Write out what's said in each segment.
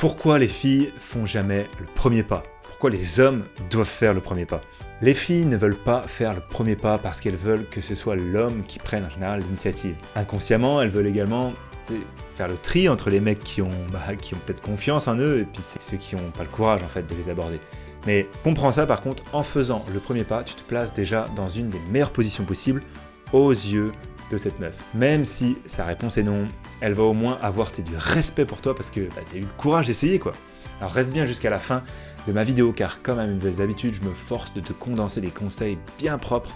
Pourquoi les filles font jamais le premier pas? Pourquoi les hommes doivent faire le premier pas? Les filles ne veulent pas faire le premier pas parce qu'elles veulent que ce soit l'homme qui prenne en général l'initiative. Inconsciemment, elles veulent également faire le tri entre les mecs qui ont peut-être confiance en eux et puis ceux qui n'ont pas le courage en fait de les aborder. Mais comprends ça par contre, en faisant le premier pas, tu te places déjà dans une des meilleures positions possibles aux yeux de cette meuf. Même si sa réponse est non, elle va au moins avoir du respect pour toi parce que t'as eu le courage d'essayer quoi. Alors reste bien jusqu'à la fin de ma vidéo car comme à mes nouvelles habitudes, je me force de te condenser des conseils bien propres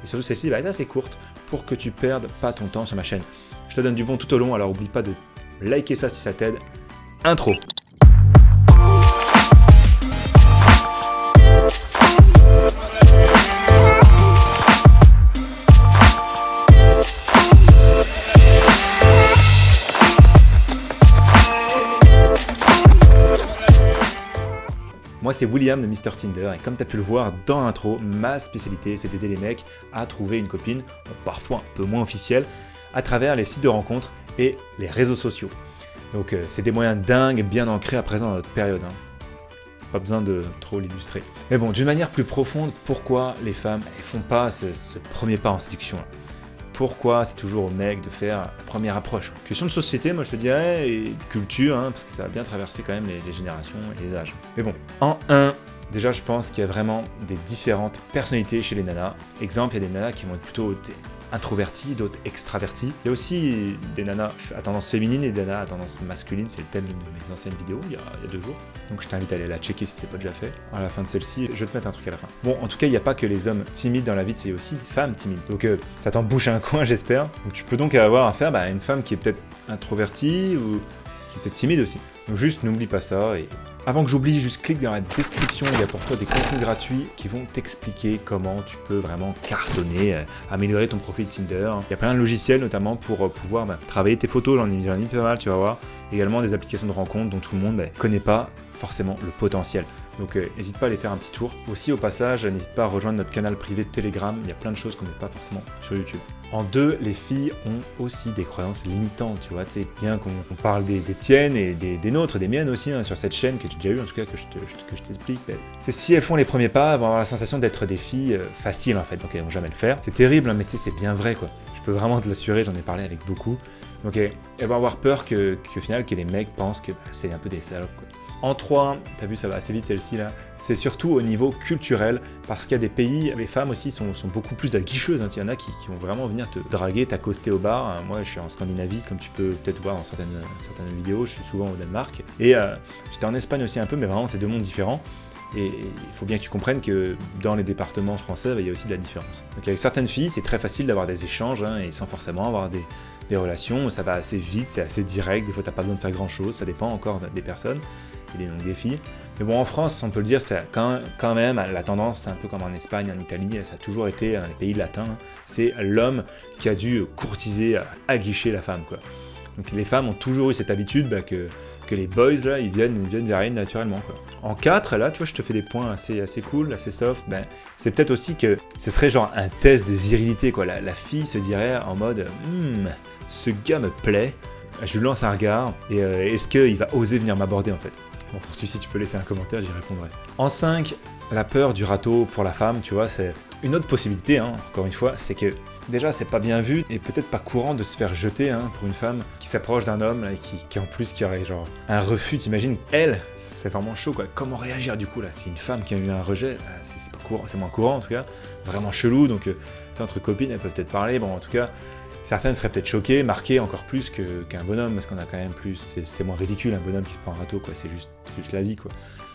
et surtout celle-ci est assez courte pour que tu perdes pas ton temps sur ma chaîne. Je te donne du bon tout au long, alors oublie pas de liker ça si ça t'aide. Intro. Moi c'est William de Mr Tinder et comme tu as pu le voir dans l'intro, ma spécialité c'est d'aider les mecs à trouver une copine, parfois un peu moins officielle, à travers les sites de rencontres et les réseaux sociaux. Donc c'est des moyens dingues bien ancrés à présent dans notre période. Pas besoin de trop l'illustrer. Mais bon, d'une manière plus profonde, pourquoi les femmes ne font pas ce premier pas en séduction là? Pourquoi c'est toujours au mec de faire la première approche? Question de société, moi je te dirais, et de culture, parce que ça a bien traversé quand même les générations et les âges. Mais bon, en 1, déjà je pense qu'il y a vraiment des différentes personnalités chez les nanas. Exemple, il y a des nanas qui vont être plutôt introverties, d'autres extraverties. Il y a aussi des nanas à tendance féminine et des nanas à tendance masculine, c'est le thème de mes anciennes vidéos, il y a 2 jours. Donc je t'invite à aller la checker si c'est pas déjà fait. À la fin de celle-ci, je vais te mettre un truc à la fin. Bon, en tout cas, il n'y a pas que les hommes timides dans la vie, c'est aussi des femmes timides. Donc ça t'en bouche un coin, j'espère. Donc tu peux donc avoir affaire à une femme qui est peut-être introvertie ou qui est peut-être timide aussi. Donc juste n'oublie pas ça et avant que j'oublie, juste clique dans la description, il y a pour toi des contenus gratuits qui vont t'expliquer comment tu peux vraiment cartonner, améliorer ton profil Tinder. Il y a plein de logiciels notamment pour pouvoir travailler tes photos, j'en ai pas mal, tu vas voir. Également des applications de rencontres dont tout le monde connaît pas forcément le potentiel. Donc n'hésite pas à aller faire un petit tour. Aussi au passage, n'hésite pas à rejoindre notre canal privé de Telegram, il y a plein de choses qu'on ne met pas forcément sur YouTube. En 2, les filles ont aussi des croyances limitantes, tu vois, c'est bien qu'on parle des tiennes et des nôtres, des miennes aussi, sur cette chaîne que j'ai déjà eu en tout cas, que je t'explique. C'est si elles font les premiers pas, elles vont avoir la sensation d'être des filles faciles en fait, donc elles vont jamais le faire. C'est terrible, mais tu sais, c'est bien vrai quoi. Je peux vraiment te l'assurer, j'en ai parlé avec beaucoup. Donc elles vont avoir peur qu'au final, que les mecs pensent que c'est un peu des salopes quoi. En 3, t'as vu ça va assez vite celle-ci là, c'est surtout au niveau culturel, parce qu'il y a des pays, les femmes aussi sont beaucoup plus aguicheuses, il y en a qui vont vraiment venir te draguer, t'accoster au bar. Moi je suis en Scandinavie, comme tu peux peut-être voir dans certaines vidéos, je suis souvent au Danemark, et j'étais en Espagne aussi un peu, mais vraiment c'est 2 mondes différents. Et il faut bien que tu comprennes que dans les départements français, il y a aussi de la différence. Donc avec certaines filles, c'est très facile d'avoir des échanges, et sans forcément avoir des relations, ça va assez vite, c'est assez direct, des fois t'as pas besoin de faire grand chose, ça dépend encore des personnes et des défis. Mais bon, en France, on peut le dire, c'est quand même la tendance, c'est un peu comme en Espagne, en Italie, ça a toujours été les pays latins, c'est l'homme qui a dû courtiser, aguicher la femme, quoi. Donc les femmes ont toujours eu cette habitude que les boys, là, ils viennent vers elles naturellement, quoi. En 4, là, tu vois, je te fais des points assez cool, assez soft, c'est peut-être aussi que ce serait genre un test de virilité, quoi. La fille se dirait en mode « ce gars me plaît, je lui lance un regard, et est-ce qu'il va oser venir m'aborder, en fait ?» Bon, pour celui-ci, tu peux laisser un commentaire, j'y répondrai. En 5, la peur du râteau pour la femme, tu vois, c'est une autre possibilité, encore une fois, c'est que déjà, c'est pas bien vu et peut-être pas courant de se faire jeter pour une femme qui s'approche d'un homme là, et qui en plus qui aurait genre un refus. T'imagines, elle, c'est vraiment chaud quoi. Comment réagir du coup là? C'est une femme qui a eu un rejet, c'est pas courant, c'est moins courant en tout cas, vraiment chelou. Donc entre copines, elles peuvent peut-être parler. Bon, en tout cas, certaines seraient peut-être choquées, marquées encore plus qu'un bonhomme parce qu'on a quand même plus, c'est moins ridicule un bonhomme qui se prend un râteau quoi. C'est juste la vie quoi.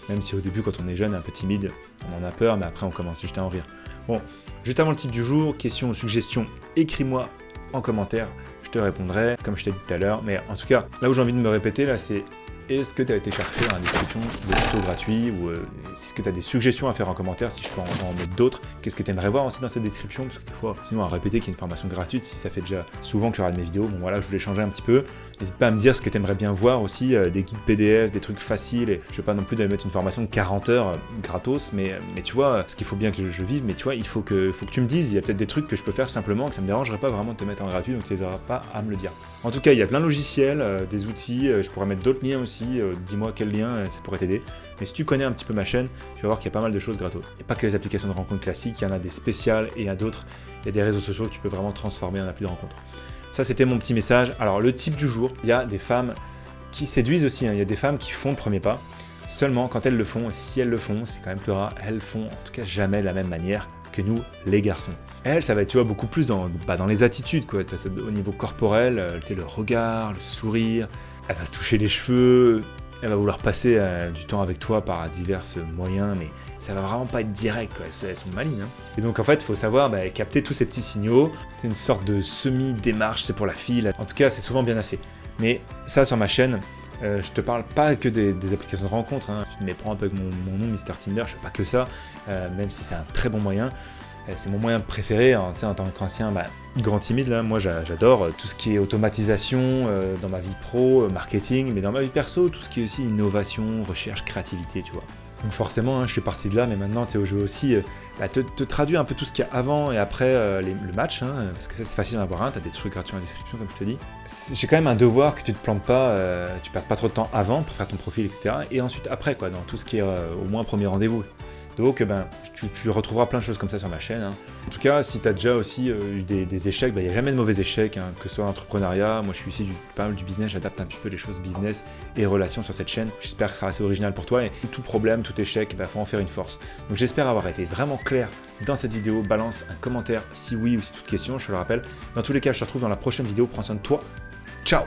Même si au début, quand on est jeune, un peu timide, on en a peur, mais après on commence juste à en rire. Bon, juste avant le type du jour, questions ou suggestions, écris-moi en commentaire, je te répondrai, comme je t'ai dit tout à l'heure. Mais en tout cas, là où j'ai envie de me répéter, là, c'est est-ce que tu as été chercher dans la description des tutos gratuits ou est-ce que tu as des suggestions à faire en commentaire si je peux en mettre d'autres? Qu'est-ce que tu aimerais voir aussi dans cette description? Parce que des fois, sinon à répéter qu'il y a une formation gratuite, si ça fait déjà souvent que je regarde mes vidéos, bon voilà, je voulais changer un petit peu. N'hésite pas à me dire ce que tu aimerais bien voir aussi, des guides PDF, des trucs faciles. Et je ne veux pas non plus mettre une formation de 40 heures gratos, mais tu vois, ce qu'il faut bien que je vive, mais tu vois, il faut que tu me dises, il y a peut-être des trucs que je peux faire simplement, que ça me dérangerait pas vraiment de te mettre en gratuit, donc tu n'hésites pas à me le dire. En tout cas, il y a plein de logiciels, des outils, je pourrais mettre d'autres liens aussi aussi, dis-moi quel lien ça pourrait t'aider. Mais si tu connais un petit peu ma chaîne, tu vas voir qu'il y a pas mal de choses gratos. Et pas que les applications de rencontres classiques, il y en a des spéciales et il y a d'autres. Il y a des réseaux sociaux que tu peux vraiment transformer en appli de rencontre. Ça, c'était mon petit message. Alors, le type du jour, il y a des femmes qui séduisent aussi, hein. Il y a des femmes qui font le premier pas. Seulement, quand elles le font, et si elles le font, c'est quand même plus rare, elles font en tout cas jamais de la même manière que nous, les garçons. Elles, ça va être, tu vois, beaucoup plus dans les attitudes, quoi. Au niveau corporel, tu sais, le regard, le sourire, elle va se toucher les cheveux, elle va vouloir passer du temps avec toi par divers moyens, mais ça va vraiment pas être direct, quoi. Elles sont malines, hein. Et donc, en fait, il faut savoir capter tous ces petits signaux. C'est une sorte de semi-démarche, c'est pour la fille. En tout cas, c'est souvent bien assez. Mais ça, sur ma chaîne, je te parle pas que des applications de rencontres, hein. Tu te méprends un peu avec mon nom, Mr Tinder, je fais pas que ça, même si c'est un très bon moyen. C'est mon moyen préféré, hein, en tant qu'ancien grand timide, là, moi j'adore tout ce qui est automatisation dans ma vie pro, marketing, mais dans ma vie perso, tout ce qui est aussi innovation, recherche, créativité, tu vois. Donc forcément, hein, je suis parti de là, mais maintenant, tu sais, je veux aussi te traduire un peu tout ce qu'il y a avant et après le match, hein, parce que ça c'est facile d'en avoir un, tu as des trucs gratuits en description, comme je te dis. J'ai quand même un devoir que tu te plantes pas, tu perds pas trop de temps avant pour faire ton profil, etc. Et ensuite après, quoi, dans tout ce qui est au moins premier rendez-vous. Donc tu retrouveras plein de choses comme ça sur ma chaîne, hein. En tout cas, si tu as déjà aussi eu des échecs, il n'y a jamais de mauvais échecs, hein, que ce soit l'entrepreneuriat. Moi je suis ici pas mal du business, j'adapte un petit peu les choses business et relations sur cette chaîne. J'espère que ce sera assez original pour toi et tout problème, tout échec, faut en faire une force. Donc j'espère avoir été vraiment clair dans cette vidéo. Balance un commentaire si oui ou si toute question, je te le rappelle. Dans tous les cas, je te retrouve dans la prochaine vidéo. Prends soin de toi. Ciao.